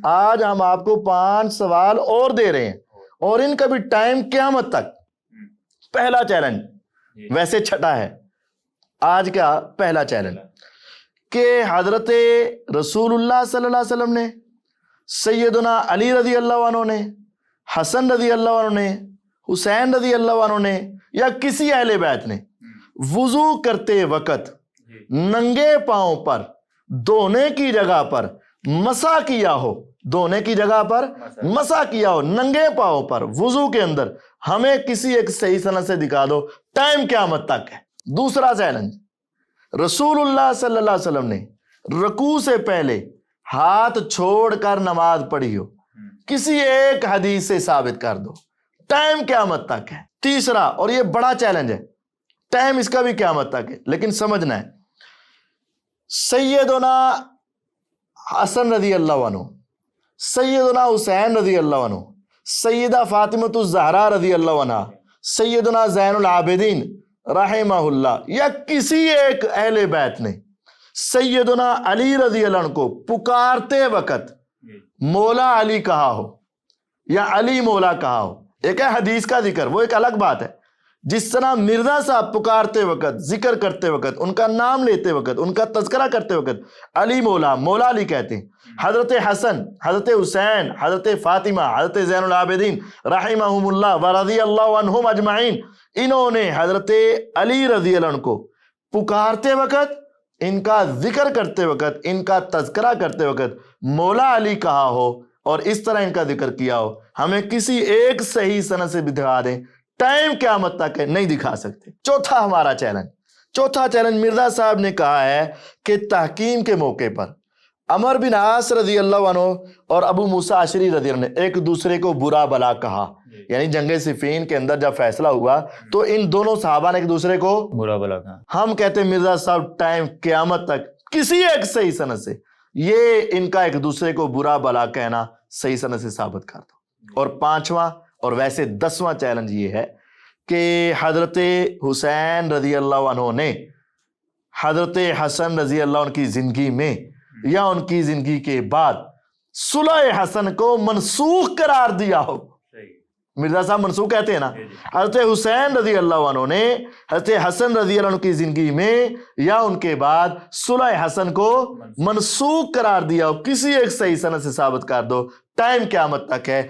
آج ہم آپ کو 5 سوال اور دے رہے ہیں اور ان کا بھی ٹائم قیامت تک. پہلا چیلنج ویسے چھٹا ہے، آج کا پہلا چیلنج کہ حضرت رسول اللہ صلی اللہ علیہ وسلم نے، سیدنا علی رضی اللہ عنہ نے، حسن رضی اللہ عنہ نے، حسین رضی اللہ عنہ نے یا کسی اہل بیت نے وضو کرتے وقت ننگے پاؤں پر دھونے کی جگہ پر مسح کیا ہو، دھونے کی جگہ پر مسح کیا ہو ننگے پاؤں پر وضو کے اندر، ہمیں کسی ایک صحیح سند سے دکھا دو، ٹائم قیامت تک ہے. دوسرا چیلنج، رسول اللہ صلی اللہ علیہ وسلم نے رکوع سے پہلے ہاتھ چھوڑ کر نماز پڑھی ہو، کسی ایک حدیث سے ثابت کر دو، ٹائم قیامت تک ہے. تیسرا، اور یہ بڑا چیلنج ہے، ٹائم اس کا بھی قیامت تک ہے لیکن سمجھنا ہے، سیدنا حسن رضی اللہ عنہ، سیدنا حسین رضی اللہ عنہ، سیدہ فاطمۃ الزہرا رضی اللہ عنہ، سیدنا زین العابدین رحمہ اللہ یا کسی ایک اہل بیت نے سیدنا علی رضی اللہ عنہ کو پکارتے وقت مولا علی کہا ہو یا علی مولا کہا ہو. ایک ہے حدیث کا ذکر، وہ ایک الگ بات ہے. جس طرح مرزا صاحب پکارتے وقت، ذکر کرتے وقت، ان کا نام لیتے وقت، ان کا تذکرہ کرتے وقت علی مولا، مولا علی کہتے ہیں. حضرت حسن، حضرت حسین، حضرت فاطمہ، حضرت زین العابدین رحمہم اللہ ورضی اللہ عنہم اجمعین، انہوں نے حضرت علی رضی اللہ عنہ کو پکارتے وقت، ان کا ذکر کرتے وقت، ان کا تذکرہ کرتے وقت مولا علی کہا ہو اور اس طرح ان کا ذکر کیا ہو. ہمیں کسی ایک صحیح سند سے بھی دکھا دیں، ٹائم قیامت تک ہے، نہیں دکھا سکتے. چوتھا ہمارا چیلنج مرزا صاحب نے کہا ہے کہ تحکیم کے موقع پر عمر بن عاص رضی اللہ عنہ اور ابو موسیٰ اشعری رضی اللہ عنہ نے ایک دوسرے کو برا بلا کہا. یعنی جنگ صفین کے اندر جب فیصلہ ہوا تو ان دونوں صحابہ نے ایک دوسرے کو برا بلا کہا. ہم کہتے ہیں مرزا صاحب ٹائم قیامت تک کسی ایک صحیح سند سے یہ ان کا ایک دوسرے کو برا بلا کہنا صحیح سند سے ثابت کر دو. اور پانچواں اور ویسے 10واں چیلنج یہ ہے کہ حضرت حسین رضی اللہ عنہ نے حضرت حسن رضی اللہ عنہ کی زندگی میں یا ان کی زندگی کے بعد صلح حسن کو منسوخ قرار دیا ہو. مرزا صاحب منسوخ کہتے ہیں نا. حضرت حسین رضی اللہ عنہ نے حضرت حسن رضی اللہ عنہ کی زندگی میں یا ان کے بعد صلح حسن کو منسوخ قرار دیا ہو، کسی ایک صحیح سند سے ثابت کر دو، ٹائم قیامت تک ہے.